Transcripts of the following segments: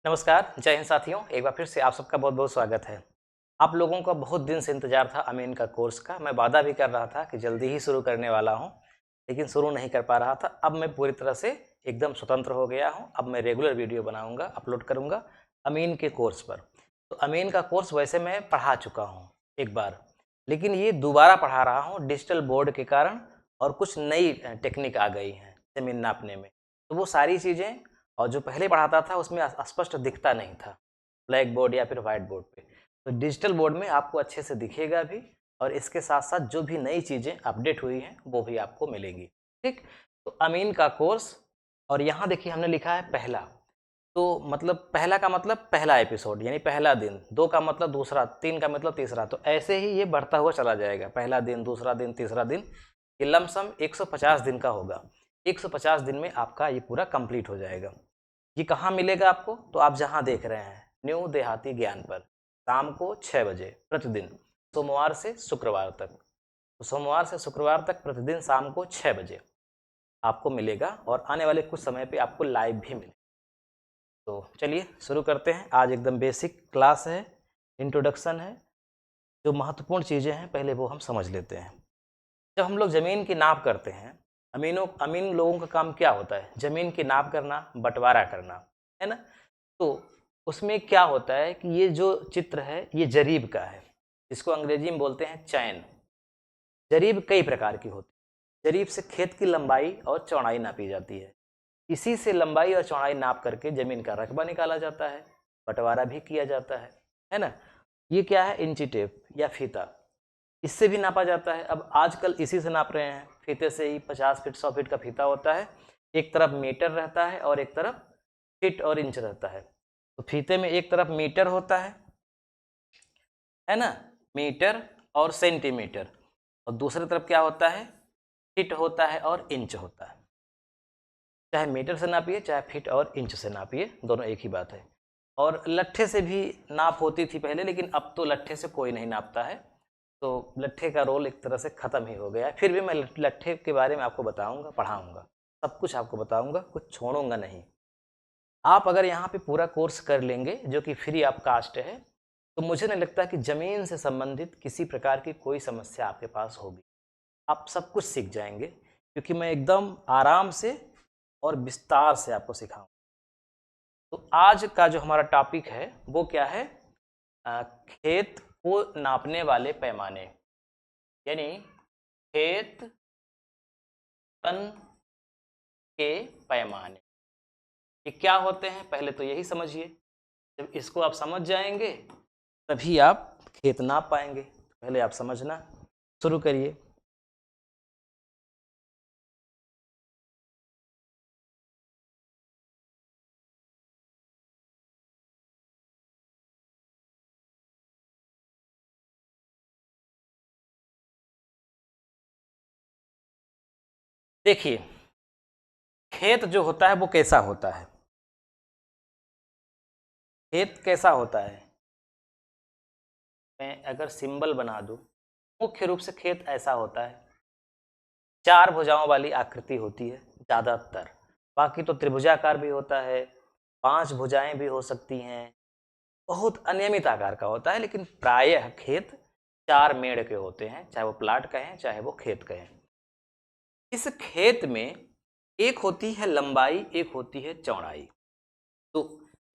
नमस्कार, जय हिंद साथियों। एक बार फिर से आप सबका बहुत बहुत स्वागत है। आप लोगों का बहुत दिन से इंतज़ार था अमीन का कोर्स का। मैं वादा भी कर रहा था कि जल्दी ही शुरू करने वाला हूं, लेकिन शुरू नहीं कर पा रहा था। अब मैं पूरी तरह से एकदम स्वतंत्र हो गया हूं। अब मैं रेगुलर वीडियो बनाऊंगा, अपलोड करूंगा अमीन के कोर्स पर। तो अमीन का कोर्स वैसे मैं पढ़ा चुका हूँ एक बार, लेकिन ये दोबारा पढ़ा रहा हूँ डिजिटल बोर्ड के कारण, और कुछ नई टेक्निक आ गई हैं ज़मीन नापने में। तो वो सारी चीज़ें और जो पहले पढ़ाता था उसमें स्पष्ट दिखता नहीं था ब्लैक बोर्ड या फिर वाइट बोर्ड पे। तो डिजिटल बोर्ड में आपको अच्छे से दिखेगा भी, और इसके साथ साथ जो भी नई चीज़ें अपडेट हुई हैं वो भी आपको मिलेंगी। ठीक, तो अमीन का कोर्स, और यहाँ देखिए हमने लिखा है पहला। तो मतलब पहला का मतलब पहला एपिसोड यानी पहला दिन, दो का मतलब दूसरा, तीन का मतलब तीसरा। तो ऐसे ही ये बढ़ता हुआ चला जाएगा, पहला दिन, दूसरा दिन, तीसरा दिन। ये लमसम 150 दिन का होगा। 150 दिन में आपका ये पूरा कंप्लीट हो जाएगा। ये कहाँ मिलेगा आपको? तो आप जहाँ देख रहे हैं न्यू देहाती ज्ञान पर, शाम को 6 बजे प्रतिदिन, सोमवार से शुक्रवार तक। तो सोमवार से शुक्रवार तक प्रतिदिन शाम को 6 बजे आपको मिलेगा, और आने वाले कुछ समय पे आपको लाइव भी मिलेगा। तो चलिए शुरू करते हैं। आज एकदम बेसिक क्लास है, इंट्रोडक्शन है। जो महत्वपूर्ण चीज़ें हैं पहले वो हम समझ लेते हैं। जब हम लोग ज़मीन की नाप करते हैं, अमीन लोगों का काम क्या होता है? ज़मीन की नाप करना, बंटवारा करना, है ना? तो उसमें क्या होता है कि ये जो चित्र है ये जरीब का है, जिसको अंग्रेजी में बोलते हैं चैन। जरीब कई प्रकार की होती है। जरीब से खेत की लंबाई और चौड़ाई नापी जाती है। इसी से लंबाई और चौड़ाई नाप करके ज़मीन का रकबा निकाला जाता है, बंटवारा भी किया जाता है ना? ये क्या है? इंची टेप या फीता, इससे भी नापा जाता है। अब आजकल इसी से नाप रहे हैं, फीते से ही। 50 फीट 100 फीट का फीता होता है, एक तरफ मीटर रहता है और एक तरफ फीट और इंच रहता है। तो फीते में एक तरफ मीटर होता है ना, मीटर और सेंटीमीटर, और दूसरी तरफ क्या होता है? फीट होता है और इंच होता है। चाहे मीटर से नापिए चाहे फीट और इंच से नापिए, दोनों एक ही बात है। और लट्ठे से भी नाप होती थी पहले, लेकिन अब तो लट्ठे से कोई नहीं नापता है। तो लट्ठे का रोल एक तरह से ख़त्म ही हो गया है। फिर भी मैं लट्ठे के बारे में आपको बताऊंगा, पढ़ाऊंगा, सब कुछ आपको बताऊंगा, कुछ छोड़ूंगा नहीं। आप अगर यहाँ पे पूरा कोर्स कर लेंगे जो कि फ्री ऑफ कास्ट है, तो मुझे नहीं लगता कि ज़मीन से संबंधित किसी प्रकार की कोई समस्या आपके पास होगी। आप सब कुछ सीख जाएंगे, क्योंकि मैं एकदम आराम से और विस्तार से आपको सिखाऊँ। तो आज का जो हमारा टॉपिक है वो क्या है? खेत को नापने वाले पैमाने, यानी खेत तन के पैमाने। ये क्या होते हैं पहले तो यही समझिए। जब इसको आप समझ जाएंगे तभी आप खेत नाप पाएंगे। पहले आप समझना शुरू करिए। देखिए, खेत जो होता है वो कैसा होता है? खेत कैसा होता है? मैं अगर सिंबल बना दूं, मुख्य रूप से खेत ऐसा होता है, चार भुजाओं वाली आकृति होती है ज़्यादातर। बाकी तो त्रिभुजाकार भी होता है, पांच भुजाएं भी हो सकती हैं, बहुत अनियमित आकार का होता है, लेकिन प्रायः खेत चार मेड़ के होते हैं, चाहे वो प्लाट कहें चाहे वो खेत कहें। इस खेत में एक होती है लंबाई, एक होती है चौड़ाई। तो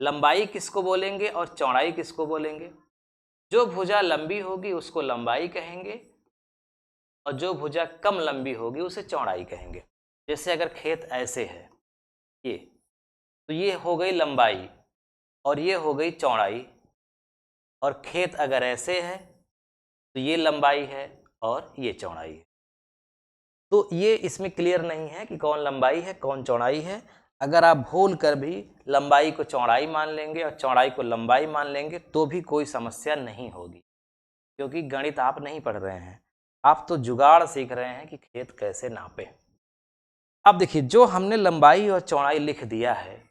लंबाई किसको बोलेंगे और चौड़ाई किसको बोलेंगे? जो भुजा लंबी होगी उसको लंबाई कहेंगे, और जो भुजा कम लंबी होगी उसे चौड़ाई कहेंगे। जैसे अगर खेत ऐसे है, ये, तो ये हो गई लंबाई और ये हो गई चौड़ाई। और खेत अगर ऐसे है तो ये लंबाई है और ये चौड़ाई है। तो ये इसमें क्लियर नहीं है कि कौन लंबाई है कौन चौड़ाई है। अगर आप भूल कर भी लंबाई को चौड़ाई मान लेंगे और चौड़ाई को लंबाई मान लेंगे तो भी कोई समस्या नहीं होगी, क्योंकि गणित आप नहीं पढ़ रहे हैं, आप तो जुगाड़ सीख रहे हैं कि खेत कैसे नापे। अब देखिए, जो हमने लंबाई और चौड़ाई लिख दिया है,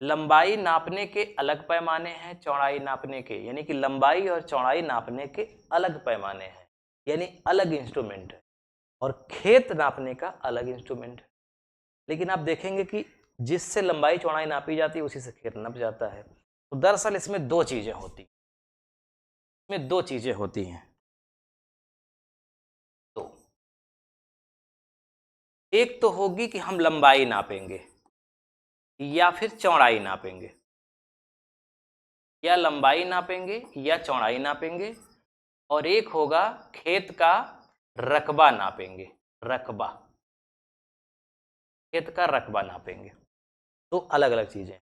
लंबाई नापने के अलग पैमाने हैं, चौड़ाई नापने के, यानी कि लंबाई और चौड़ाई नापने के अलग पैमाने हैं, यानी अलग इंस्ट्रूमेंट है। और खेत नापने का अलग इंस्ट्रूमेंट है। लेकिन आप देखेंगे कि जिससे लंबाई चौड़ाई नापी जाती है उसी से खेत नप जाता है। तो दरअसल इसमें दो चीजें होती हैं। तो एक तो होगी कि हम लंबाई नापेंगे या फिर चौड़ाई नापेंगे, या लंबाई नापेंगे या चौड़ाई नापेंगे, और एक होगा खेत का रकबा नापेंगे, खेत का रकबा नापेंगे। तो अलग अलग चीजें।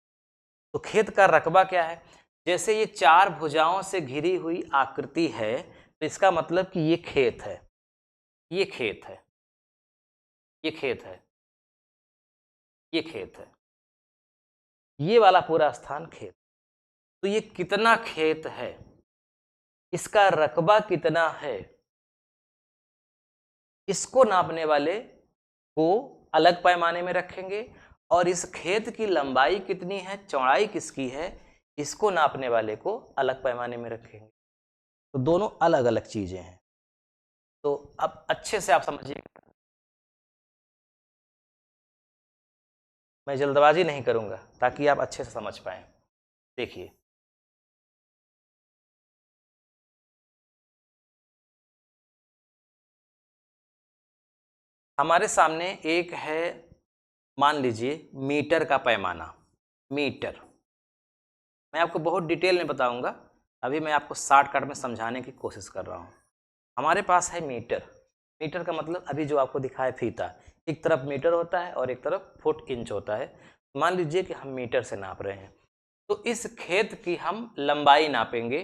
तो खेत का रकबा क्या है? जैसे ये 4 भुजाओं से घिरी हुई आकृति है, तो इसका मतलब कि ये खेत है, ये खेत है, ये खेत है, ये खेत है, ये वाला पूरा स्थान खेत। तो ये कितना खेत है, इसका रकबा कितना है, इसको नापने वाले को अलग पैमाने में रखेंगे, और इस खेत की लंबाई कितनी है, चौड़ाई किसकी है, इसको नापने वाले को अलग पैमाने में रखेंगे। तो दोनों अलग अलग चीजें हैं। तो अब अच्छे से आप समझिएगा, मैं जल्दबाजी नहीं करूंगा ताकि आप अच्छे से समझ पाएं। देखिए, हमारे सामने एक है, मान लीजिए मीटर का पैमाना, मीटर। मैं आपको बहुत डिटेल में बताऊंगा, अभी मैं आपको शॉर्टकट में समझाने की कोशिश कर रहा हूँ। हमारे पास है मीटर। मीटर का मतलब अभी जो आपको दिखा है फीता, एक तरफ मीटर होता है और एक तरफ फुट इंच होता है। मान लीजिए कि हम मीटर से नाप रहे हैं, तो इस खेत की हम लंबाई नापेंगे।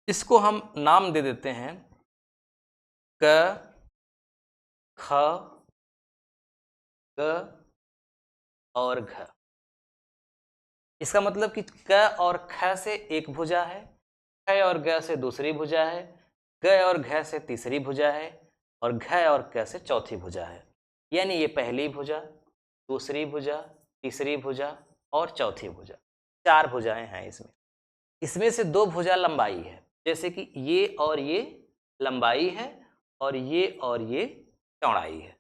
इसको हम नाम दे देते हैं क, ख, ग और घ। इसका मतलब कि क और ख से एक भुजा है, ख और ग से दूसरी भुजा है, ग और घ से तीसरी भुजा है, और घ और क से चौथी भुजा है। यानी ये पहली भुजा, दूसरी भुजा, तीसरी भुजा और चौथी भुजा, 4 भुजाएं हैं इसमें। इसमें से 2 भुजा लंबाई है, जैसे कि ये और ये लंबाई है और ये चौड़ाई है।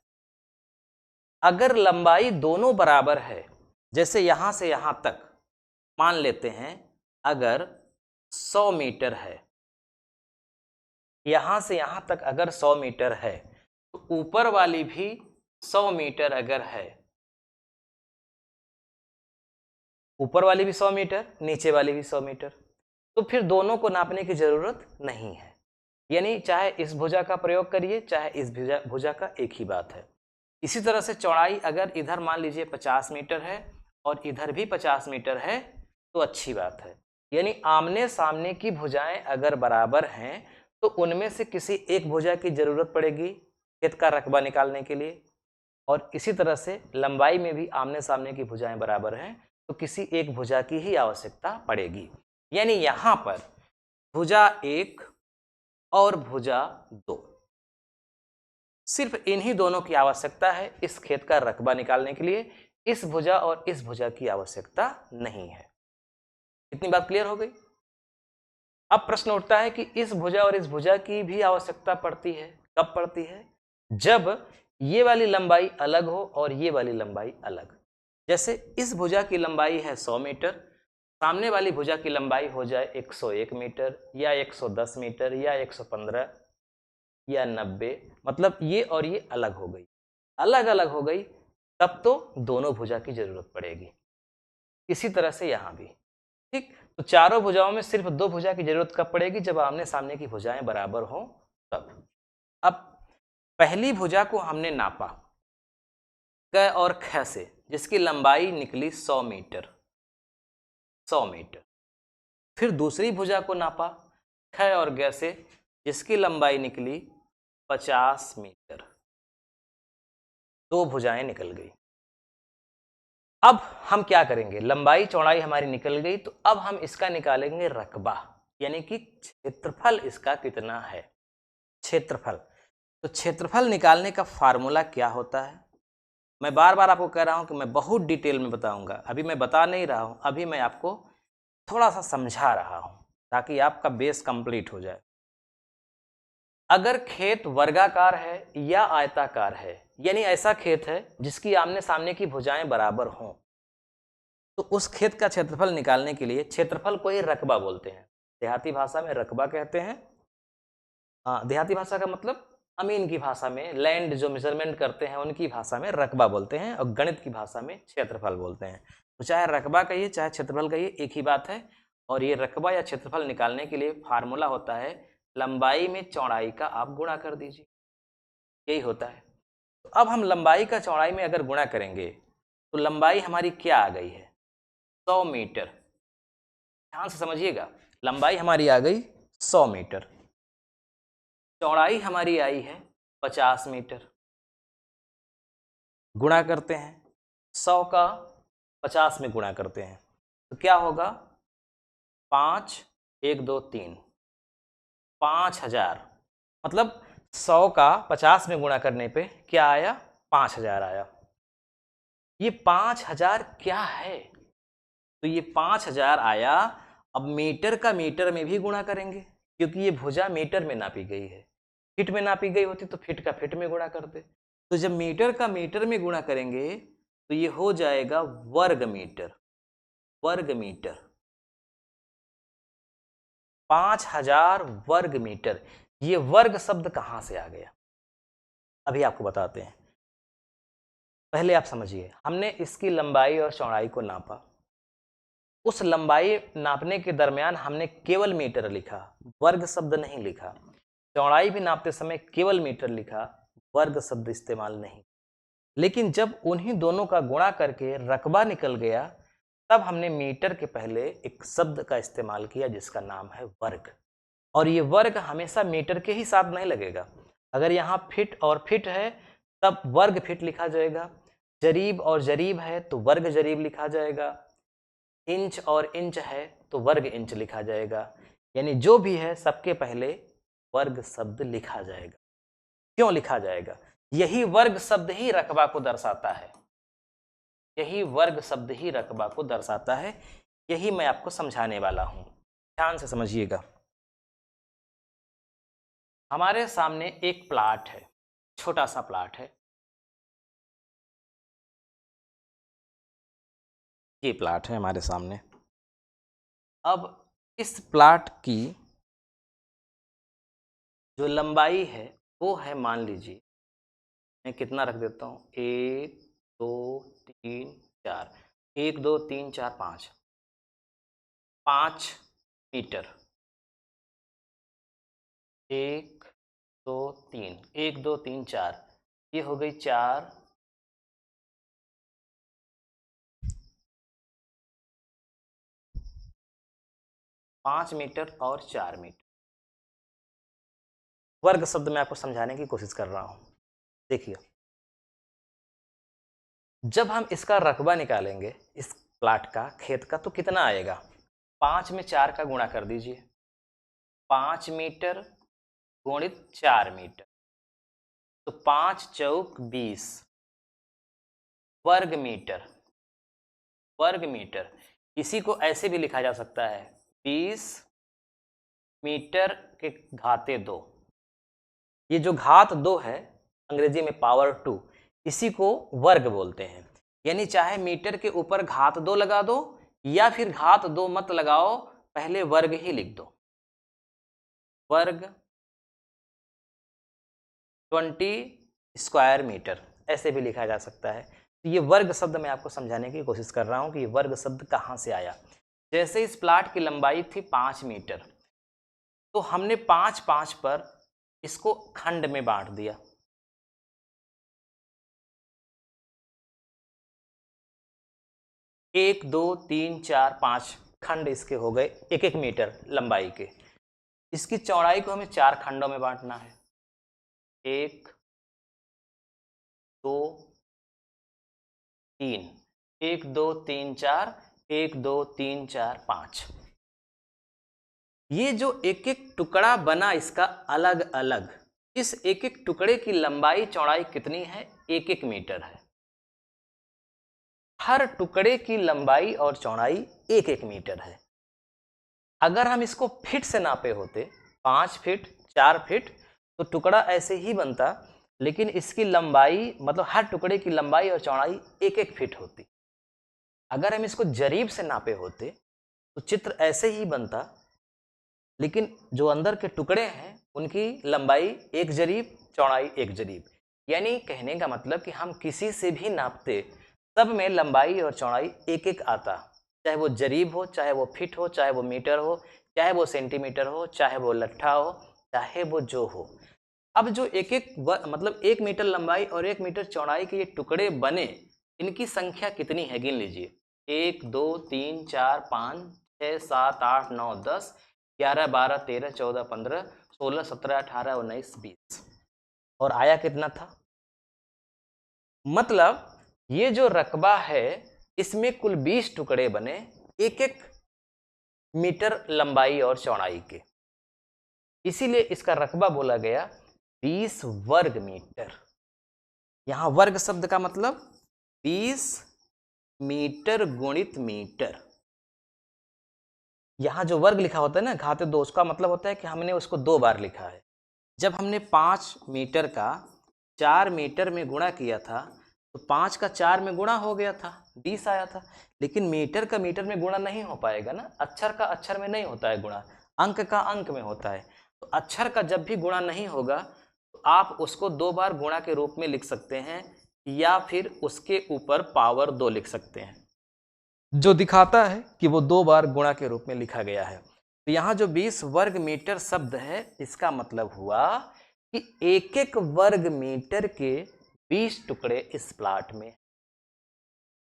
अगर लंबाई दोनों बराबर है, जैसे यहां से यहां तक मान लेते हैं, अगर 100 मीटर है, यहां से यहां तक अगर 100 मीटर है, तो ऊपर वाली भी 100 मीटर अगर है, ऊपर वाली भी 100 मीटर, नीचे वाली भी 100 मीटर, तो फिर दोनों को नापने की जरूरत नहीं है। यानी चाहे इस भुजा का प्रयोग करिए, चाहे इस भुजा का, एक ही बात है। इसी तरह से चौड़ाई अगर इधर मान लीजिए 50 मीटर है और इधर भी 50 मीटर है, तो अच्छी बात है। यानी आमने सामने की भुजाएं अगर बराबर हैं, तो उनमें से किसी एक भुजा की जरूरत पड़ेगी खेत का रकबा निकालने के लिए, और इसी तरह से लंबाई में भी आमने सामने की भुजाएं बराबर हैं, तो किसी एक भुजा की ही आवश्यकता पड़ेगी। यानी यहां पर भुजा 1 और भुजा 2, सिर्फ इन्हीं दोनों की आवश्यकता है इस खेत का रकबा निकालने के लिए। इस भुजा और इस भुजा की आवश्यकता नहीं है। इतनी बात क्लियर हो गई? अब प्रश्न उठता है कि इस भुजा और इस भुजा की भी आवश्यकता पड़ती है। कब पड़ती है? जब ये वाली लंबाई अलग हो और ये वाली लंबाई अलग। जैसे इस भुजा की लंबाई है 100 मीटर, सामने वाली भुजा की लंबाई हो जाए 101 मीटर या 110 मीटर या 115 या 90, मतलब ये और ये अलग हो गई, अलग अलग हो गई, तब तो दोनों भुजा की जरूरत पड़ेगी। इसी तरह से यहां भी, ठीक। तो चारों भुजाओं में सिर्फ 2 भुजा की जरूरत कब पड़ेगी? जब आमने सामने की भुजाएं बराबर हो तब। अब पहली भुजा को हमने नापा क और ख से, जिसकी लंबाई निकली 100 मीटर, 100 मीटर। फिर दूसरी भुजा को नापा ख और ग से, जिसकी लंबाई निकली 50 मीटर। 2 भुजाएं निकल गई। अब हम क्या करेंगे? लंबाई चौड़ाई हमारी निकल गई, तो अब हम इसका निकालेंगे रकबा, यानी कि क्षेत्रफल इसका कितना है, क्षेत्रफल। तो क्षेत्रफल निकालने का फार्मूला क्या होता है? मैं बार बार आपको कह रहा हूं कि मैं बहुत डिटेल में बताऊंगा, अभी मैं बता नहीं रहा हूं, अभी मैं आपको थोड़ा सा समझा रहा हूं ताकि आपका बेस कंप्लीट हो जाए। अगर खेत वर्गाकार है या आयताकार है यानी ऐसा खेत है जिसकी आमने सामने की भुजाएं बराबर हों। तो उस खेत का क्षेत्रफल निकालने के लिए क्षेत्रफल को ही रकबा बोलते हैं, देहाती भाषा में रकबा कहते हैं। देहाती भाषा का मतलब अमीन की भाषा में, लैंड जो मेजरमेंट करते हैं उनकी भाषा में रकबा बोलते हैं, और गणित की भाषा में क्षेत्रफल बोलते हैं। तो चाहे रकबा कहिए चाहे क्षेत्रफल कहिए एक ही बात है। और ये रकबा या क्षेत्रफल निकालने के लिए फार्मूला होता है लंबाई में चौड़ाई का आप गुणा कर दीजिए, यही होता है। तो अब हम लंबाई का चौड़ाई में अगर गुणा करेंगे तो लंबाई हमारी क्या आ गई है, 100 मीटर। ध्यान से समझिएगा, लंबाई हमारी आ गई 100 मीटर, चौड़ाई हमारी आई है 50 मीटर। गुणा करते हैं, 100 का 50 में गुणा करते हैं तो क्या होगा, 5 1 2 3 5000। मतलब 100 का 50 में गुणा करने पे क्या आया, 5000 आया। ये 5000 क्या है, तो ये 5000 आया। अब मीटर का मीटर में भी गुणा करेंगे क्योंकि ये भुजा मीटर में नापी गई है, फीट में नापी गई होती तो फीट का फीट में गुणा करते। तो जब मीटर का मीटर में गुणा करेंगे तो ये हो जाएगा वर्ग मीटर। वर्ग मीटर, 5000 वर्ग मीटर। ये वर्ग शब्द कहां से आ गया, अभी आपको बताते हैं। पहले आप समझिए, हमने इसकी लंबाई और चौड़ाई को नापा, उस लंबाई नापने के दरमियान हमने केवल मीटर लिखा, वर्ग शब्द नहीं लिखा। चौड़ाई भी नापते समय केवल मीटर लिखा, वर्ग शब्द इस्तेमाल नहीं। लेकिन जब उन्हीं दोनों का गुणा करके रकबा निकल गया तब हमने मीटर के पहले एक शब्द का इस्तेमाल किया जिसका नाम है वर्ग। और ये वर्ग हमेशा मीटर के ही साथ नहीं लगेगा। अगर यहाँ फिट और फिट है तब वर्ग फिट लिखा जाएगा, जरीब और जरीब है तो वर्ग जरीब लिखा जाएगा, इंच और इंच है तो वर्ग इंच लिखा जाएगा। यानी जो भी है सबके पहले वर्ग शब्द लिखा जाएगा। क्यों लिखा जाएगा, यही वर्ग शब्द ही रकबा को दर्शाता है, यही वर्ग शब्द ही रकबा को दर्शाता है। यही मैं आपको समझाने वाला हूं, ध्यान से समझिएगा। हमारे सामने एक प्लाट है, छोटा सा प्लाट है, ये प्लाट है हमारे सामने। अब इस प्लाट की जो लंबाई है वो है, मान लीजिए मैं कितना रख देता हूँ, 1 2 3 4, 1 2 3 4 5, 5 मीटर। 1 2 3, 1 2 3 4, ये हो गई 4, 5 मीटर और 4 मीटर। वर्ग शब्द मैं आपको समझाने की कोशिश कर रहा हूं। देखिए, जब हम इसका रकबा निकालेंगे इस प्लाट का, खेत का, तो कितना आएगा, 5 में 4 का गुणा कर दीजिए, 5 मीटर गुणित 4 मीटर, तो 5 चौक 20 वर्ग मीटर। वर्ग मीटर, इसी को ऐसे भी लिखा जा सकता है, 20 मीटर के घाते 2। ये जो घात 2 है अंग्रेजी में पावर 2, इसी को वर्ग बोलते हैं। यानी चाहे मीटर के ऊपर घात 2 लगा दो या फिर घात 2 मत लगाओ, पहले वर्ग ही लिख दो। वर्ग 20 स्क्वायर मीटर, ऐसे भी लिखा जा सकता है। तो ये वर्ग शब्द मैं आपको समझाने की कोशिश कर रहा हूं कि ये वर्ग शब्द कहां से आया। जैसे इस प्लाट की लंबाई थी 5 मीटर, तो हमने 5 5 पर इसको खंड में बांट दिया। 1 2 3 4 5 खंड इसके हो गए 1 1 मीटर लंबाई के। इसकी चौड़ाई को हमें 4 खंडों में बांटना है, 1 2 3, 1 2 3 4, 1 2 3 4 5। ये जो एक एक टुकड़ा बना इसका अलग अलग, इस एक एक टुकड़े की लंबाई चौड़ाई कितनी है, 1 1 मीटर है। हर टुकड़े की लंबाई और चौड़ाई 1 1 मीटर है। अगर हम इसको फीट से नापे होते, 5 फीट 4 फीट, तो टुकड़ा ऐसे ही बनता लेकिन इसकी लंबाई मतलब हर टुकड़े की लंबाई और चौड़ाई 1-1 फीट होती। अगर हम इसको जरीब से नापे होते तो चित्र ऐसे ही बनता, लेकिन जो अंदर के टुकड़े हैं उनकी लंबाई 1 जरीब, चौड़ाई 1 जरीब। यानी कहने का मतलब कि हम किसी से भी नापते, सब में लंबाई और चौड़ाई 1-1 आता, चाहे वो जरीब हो, चाहे वो फीट हो, चाहे वो मीटर हो, चाहे वो सेंटीमीटर हो, चाहे वो लट्ठा हो, चाहे वो जो हो। अब जो एक-एक मतलब 1 मीटर लंबाई और 1 मीटर चौड़ाई के ये टुकड़े बने, इनकी संख्या कितनी है गिन लीजिए। 1, 2, 3, 4, 5, 6, 7, 8, 9, 10, 11, 12, 13, 14, 15, 16, 17, 18, 19, 20 और आया कितना था? मतलब ये जो रकबा है इसमें कुल 20 टुकड़े बने 1-1 मीटर लंबाई और चौड़ाई के, इसीलिए इसका रकबा बोला गया 20 वर्ग मीटर। यहां वर्ग शब्द का मतलब 20 मीटर गुणित मीटर। यहां जो वर्ग लिखा होता है ना घाते 2, उसका मतलब होता है कि हमने उसको 2 बार लिखा है। जब हमने 5 मीटर का 4 मीटर में गुणा किया था तो 5 का 4 में गुणा हो गया था, 20 आया था। लेकिन मीटर का मीटर में गुणा नहीं हो पाएगा ना, अक्षर का अक्षर में नहीं होता है गुणा, अंक का अंक में होता है। तो अक्षर का जब भी गुणा नहीं होगा तो आप उसको 2 बार गुणा के रूप में लिख सकते हैं या फिर उसके ऊपर पावर 2 लिख सकते हैं, जो दिखाता है कि वो 2 बार गुणा के रूप में लिखा गया है। तो यहाँ जो 20 वर्ग मीटर शब्द है इसका मतलब हुआ कि 1-1 वर्ग मीटर के 20 टुकड़े इस प्लाट में।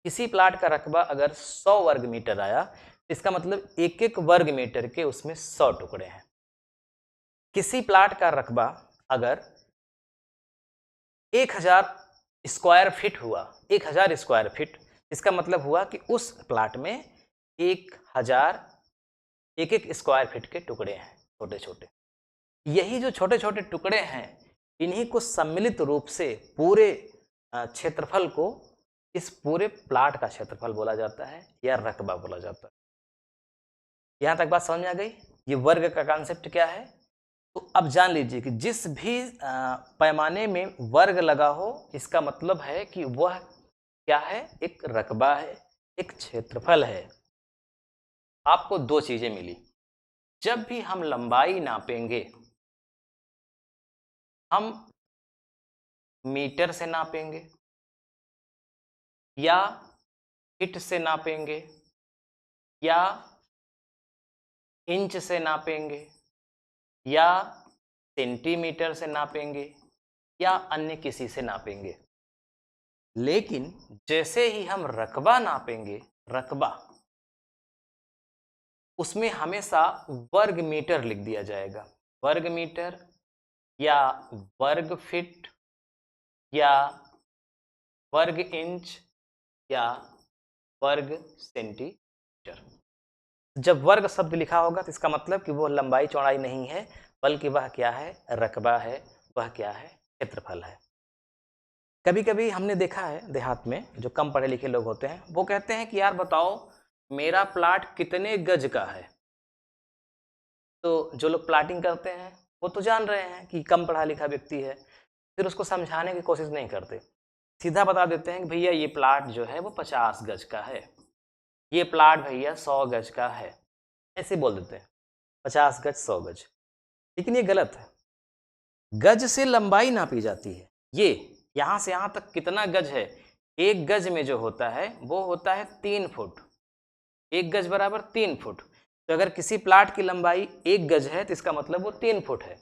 किसी प्लाट का रकबा अगर 100 वर्ग मीटर आया तो इसका मतलब 1-1 वर्ग मीटर के उसमें 100 टुकड़े हैं। किसी प्लाट का रकबा अगर 1000 स्क्वायर फीट हुआ, 1000 स्क्वायर फीट, इसका मतलब हुआ कि उस प्लाट में 1000 1-1 स्क्वायर फीट के टुकड़े हैं छोटे छोटे। यही जो छोटे छोटे टुकड़े हैं इन्हीं को सम्मिलित रूप से पूरे क्षेत्रफल को, इस पूरे प्लाट का क्षेत्रफल बोला जाता है या रकबा बोला जाता है। यहां तक बात समझ में आ गई? ये वर्ग का कॉन्सेप्ट क्या है। तो अब जान लीजिए कि जिस भी पैमाने में वर्ग लगा हो इसका मतलब है कि वह क्या है, एक रकबा है, एक क्षेत्रफल है। आपको 2 चीजें मिली। जब भी हम लंबाई नापेंगे हम मीटर से नापेंगे या फीट से नापेंगे या इंच से नापेंगे या सेंटीमीटर से नापेंगे या अन्य किसी से नापेंगे। लेकिन जैसे ही हम रकबा नापेंगे, रकबा, उसमें हमेशा वर्ग मीटर लिख दिया जाएगा। वर्ग मीटर या वर्ग फीट या वर्ग इंच या वर्ग सेंटीमीटर। जब वर्ग शब्द लिखा होगा तो इसका मतलब कि वो लंबाई चौड़ाई नहीं है, बल्कि वह क्या है, रकबा है, वह क्या है, क्षेत्रफल है। कभी कभी हमने देखा है देहात में जो कम पढ़े लिखे लोग होते हैं वो कहते हैं कि यार बताओ मेरा प्लाट कितने गज का है। तो जो लोग प्लाटिंग करते हैं वो तो जान रहे हैं कि कम पढ़ा लिखा व्यक्ति है, फिर उसको समझाने की कोशिश नहीं करते, सीधा बता देते हैं कि भैया ये प्लाट जो है वो 50 गज का है, ये प्लाट भैया 100 गज का है, ऐसे बोल देते हैं 50 गज 100 गज। लेकिन ये गलत है। गज से लंबाई नापी जाती है। ये यहाँ से यहाँ तक कितना गज है, 1 गज में जो होता है वो होता है 3 फुट। 1 गज बराबर 3 फुट। तो अगर किसी प्लाट की लंबाई 1 गज है तो इसका मतलब वो 3 फुट है।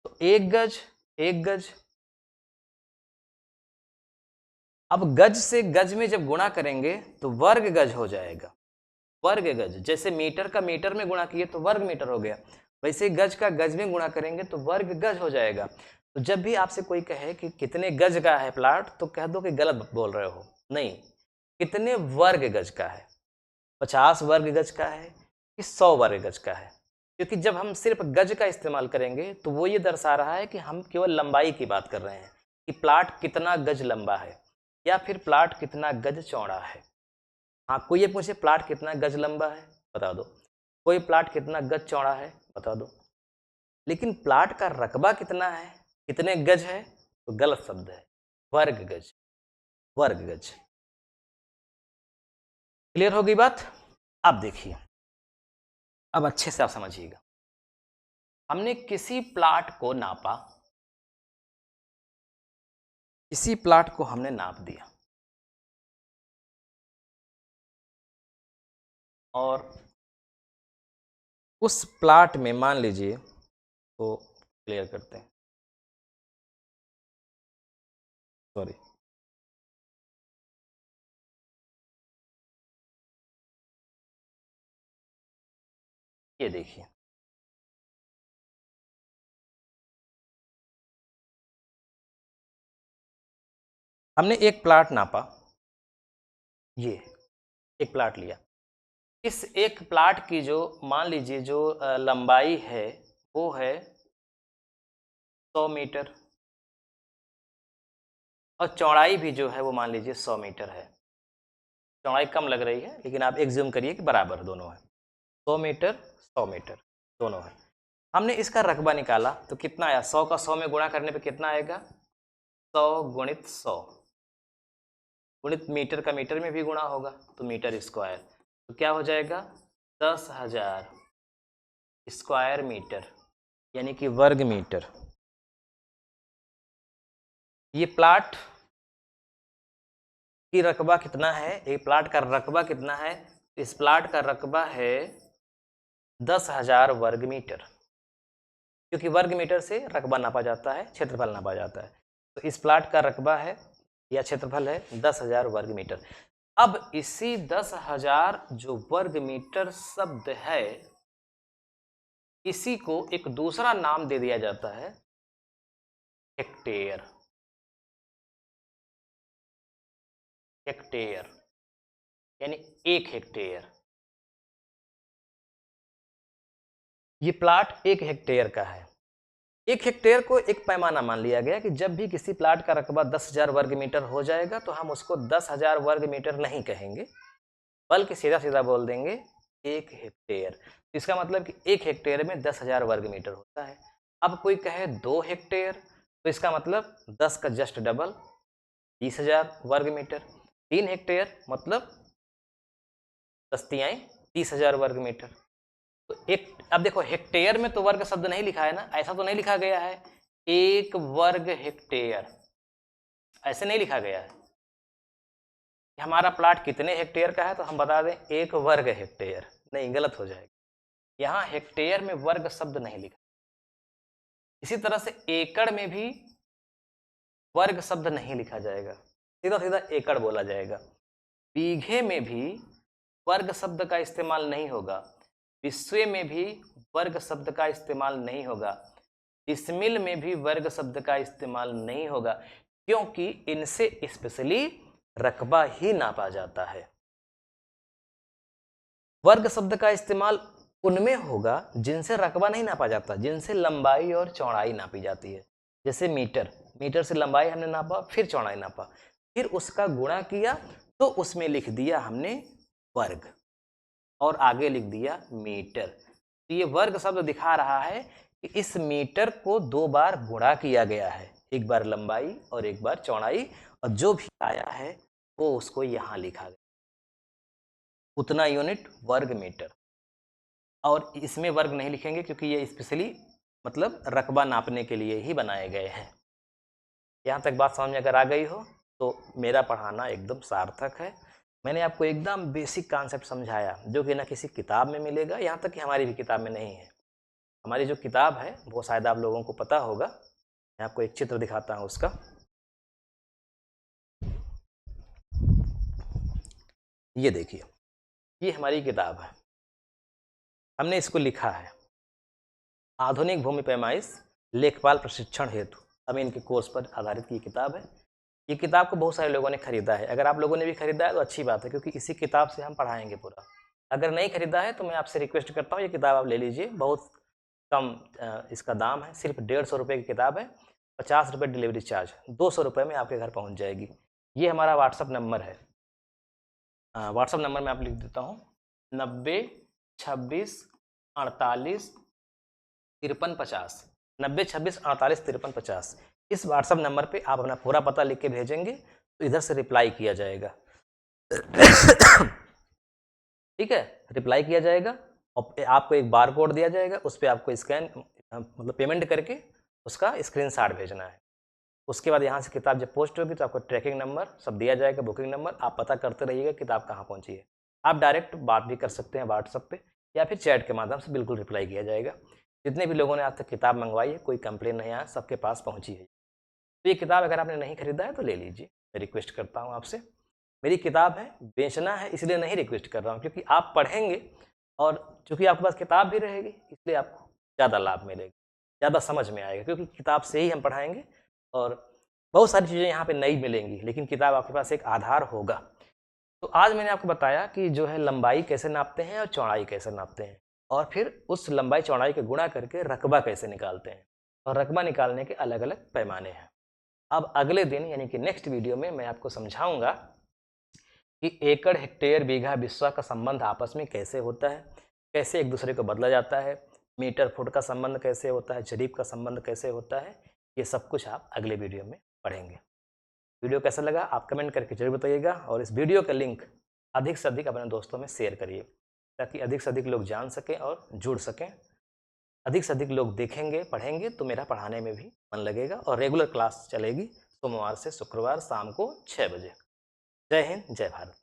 तो 1 गज 1 गज। अब गज से गज में जब गुणा करेंगे तो वर्ग गज हो जाएगा। वर्ग गज, जैसे मीटर का मीटर में गुणा किए तो वर्ग मीटर हो गया, वैसे गज का गज में गुणा करेंगे तो वर्ग गज हो जाएगा। तो जब भी आपसे कोई कहे कि कितने गज का है प्लाट तो कह दो कि गलत बोल रहे हो, नहीं, कितने वर्ग गज का है, 50 वर्ग गज का है कि 100 वर्ग गज का है। क्योंकि जब हम सिर्फ गज का इस्तेमाल करेंगे तो वो ये दर्शा रहा है कि हम केवल लंबाई की बात कर रहे हैं कि प्लाट कितना गज लंबा है या फिर प्लाट कितना गज चौड़ा है। हाँ, कोई ये पूछे प्लाट कितना गज लंबा है बता दो, कोई प्लाट कितना गज चौड़ा है बता दो, लेकिन प्लाट का रकबा कितना है, कितने गज है, तो गलत शब्द है, वर्ग गज, वर्ग गज। क्लियर होगी बात? अब देखिए, अब अच्छे से आप समझिएगा। हमने किसी प्लाट को नापा, किसी प्लाट को हमने नाप दिया और उस प्लाट में मान लीजिए, तो क्लियर करते हैं, सॉरी, ये देखिए, हमने एक प्लाट नापा, ये एक प्लाट लिया। इस एक प्लाट की जो मान लीजिए जो लंबाई है वो है 100 मीटर और चौड़ाई भी जो है वो मान लीजिए 100 मीटर है। चौड़ाई कम लग रही है लेकिन आप एग्ज्यूम करिए कि बराबर दोनों है, 100 मीटर 100 मीटर दोनों है। हमने इसका रकबा निकाला तो कितना आया, 100 का 100 में गुणा करने पे कितना आएगा, 100 गुणित 100 गुणित मीटर का मीटर में भी गुणा होगा तो मीटर स्क्वायर, तो क्या हो जाएगा 10,000 स्क्वायर मीटर यानी कि वर्ग मीटर। ये प्लाट की रकबा कितना है, एक प्लाट का रकबा कितना है, इस प्लाट का रकबा है 10,000 वर्ग मीटर, क्योंकि वर्ग मीटर से रकबा नापा जाता है, क्षेत्रफल नापा जाता है। तो इस प्लाट का रकबा है या क्षेत्रफल है 10,000 वर्ग मीटर। अब इसी 10,000 जो वर्ग मीटर शब्द है, इसी को एक दूसरा नाम दे दिया जाता है हेक्टेयर। हेक्टेयर यानी 1 हेक्टेयर। ये प्लाट 1 हेक्टेयर का है। 1 हेक्टेयर को एक पैमाना मान लिया गया कि जब भी किसी प्लाट का रकबा 10,000 वर्ग मीटर हो जाएगा तो हम उसको 10,000 वर्ग मीटर नहीं कहेंगे, बल्कि सीधा सीधा बोल देंगे 1 हेक्टेयर। तो इसका मतलब कि 1 हेक्टेयर में 10,000 वर्ग मीटर होता है। अब कोई कहे 2 हेक्टेयर तो इसका मतलब 10 का जस्ट डबल 30,000 वर्ग मीटर। 3 हेक्टेयर मतलब 10 तियाई 30,000 वर्ग मीटर। तो एक, अब देखो हेक्टेयर में तो वर्ग शब्द नहीं लिखा है ना, ऐसा तो नहीं लिखा गया है 1 वर्ग हेक्टेयर, ऐसे नहीं लिखा गया है। हमारा प्लाट कितने हेक्टेयर का है तो हम बता दें 1 वर्ग हेक्टेयर, नहीं गलत हो जाएगा, यहाँ हेक्टेयर में वर्ग शब्द नहीं लिखा। इसी तरह से एकड़ में भी वर्ग शब्द नहीं लिखा जाएगा, सीधा सीधा एकड़ बोला जाएगा। बीघे में भी वर्ग शब्द का इस्तेमाल नहीं होगा, विस्वे में भी वर्ग शब्द का इस्तेमाल नहीं होगा, डिसमिल में भी वर्ग शब्द का इस्तेमाल नहीं होगा, क्योंकि इनसे स्पेशली रकबा ही नापा जाता है। वर्ग शब्द का इस्तेमाल उनमें होगा जिनसे रकबा नहीं नापा जाता, जिनसे लंबाई और चौड़ाई नापी जाती है। जैसे मीटर, मीटर से लंबाई हमने नापा, फिर चौड़ाई नापा, फिर उसका गुणा किया तो उसमें लिख दिया हमने वर्ग और आगे लिख दिया मीटर। तो ये वर्ग शब्द दिखा रहा है कि इस मीटर को 2 बार गुणा किया गया है, एक बार लंबाई और एक बार चौड़ाई, और जो भी आया है वो उसको यहाँ लिखा गया, उतना यूनिट वर्ग मीटर। और इसमें वर्ग नहीं लिखेंगे क्योंकि ये स्पेशली मतलब रकबा नापने के लिए ही बनाए गए हैं। यहाँ तक बात समझ में अगर आ गई हो तो मेरा पढ़ाना एकदम सार्थक है। मैंने आपको एकदम बेसिक कॉन्सेप्ट समझाया जो कि ना किसी किताब में मिलेगा, यहाँ तक कि हमारी भी किताब में नहीं है। हमारी जो किताब है वो शायद आप लोगों को पता होगा, मैं आपको एक चित्र दिखाता हूँ उसका। ये देखिए, ये हमारी किताब है, हमने इसको लिखा है आधुनिक भूमि पैमाइश लेखपाल प्रशिक्षण हेतु, हमें इनके कोर्स पर आधारित की किताब है। ये किताब को बहुत सारे लोगों ने खरीदा है, अगर आप लोगों ने भी खरीदा है तो अच्छी बात है, क्योंकि इसी किताब से हम पढ़ाएंगे पूरा। अगर नहीं खरीदा है तो मैं आपसे रिक्वेस्ट करता हूँ ये किताब आप ले लीजिए, बहुत कम इसका दाम है, सिर्फ 150 रुपये की किताब है, 50 रुपये डिलीवरी चार्ज, 200 रुपये में आपके घर पहुँच जाएगी। ये हमारा व्हाट्सअप नंबर है, व्हाट्सअप नंबर मैं आप लिख देता हूँ 90 26 48 53 50, 90 26 48 53 50। इस व्हाट्सएप नंबर पे आप अपना पूरा पता लिख के भेजेंगे तो इधर से रिप्लाई किया जाएगा। ठीक है, रिप्लाई किया जाएगा और आपको एक बार कोड दिया जाएगा, उस पे आपको स्कैन मतलब पेमेंट करके उसका स्क्रीनशॉट भेजना है। उसके बाद यहाँ से किताब जब पोस्ट होगी तो आपको ट्रैकिंग नंबर सब दिया जाएगा, बुकिंग नंबर, आप पता करते रहिएगा किताब कहाँ पहुँची है। आप डायरेक्ट बात भी कर सकते हैं व्हाट्सएप पे या फिर चैट के माध्यम से, बिल्कुल रिप्लाई किया जाएगा। जितने भी लोगों ने आज तक किताब मंगवाई है, कोई कंप्लेन नहीं आया, सबके पास पहुँची है। तो ये किताब अगर आपने नहीं खरीदा है तो ले लीजिए, मैं रिक्वेस्ट करता हूँ आपसे। मेरी किताब है, बेचना है इसलिए नहीं रिक्वेस्ट कर रहा हूँ, क्योंकि आप पढ़ेंगे और चूँकि आपके पास किताब भी रहेगी इसलिए आपको ज़्यादा लाभ मिलेगा, ज़्यादा समझ में आएगा, क्योंकि किताब से ही हम पढ़ाएँगे और बहुत सारी चीज़ें यहाँ पे नई मिलेंगी, लेकिन किताब आपके पास एक आधार होगा। तो आज मैंने आपको बताया कि जो है लंबाई कैसे नापते हैं और चौड़ाई कैसे नापते हैं, और फिर उस लंबाई चौड़ाई के गुणा करके रकबा कैसे निकालते हैं, और रकबा निकालने के अलग-अलग पैमाने हैं। अब अगले दिन यानी कि नेक्स्ट वीडियो में मैं आपको समझाऊँगा कि एकड़, हेक्टेयर, बीघा, बिस्सा का संबंध आपस में कैसे होता है, कैसे एक दूसरे को बदला जाता है, मीटर, फुट का संबंध कैसे होता है, जरीब का संबंध कैसे होता है, ये सब कुछ आप अगले वीडियो में पढ़ेंगे। वीडियो कैसा लगा आप कमेंट करके जरूर बताइएगा, और इस वीडियो का लिंक अधिक से अधिक अपने दोस्तों में शेयर करिए ताकि अधिक से अधिक लोग जान सकें और जुड़ सकें। अधिक से अधिक लोग देखेंगे, पढ़ेंगे तो मेरा पढ़ाने में भी मन लगेगा, और रेगुलर क्लास चलेगी सोमवार से शुक्रवार शाम को 6 बजे। जय हिंद, जय भारत।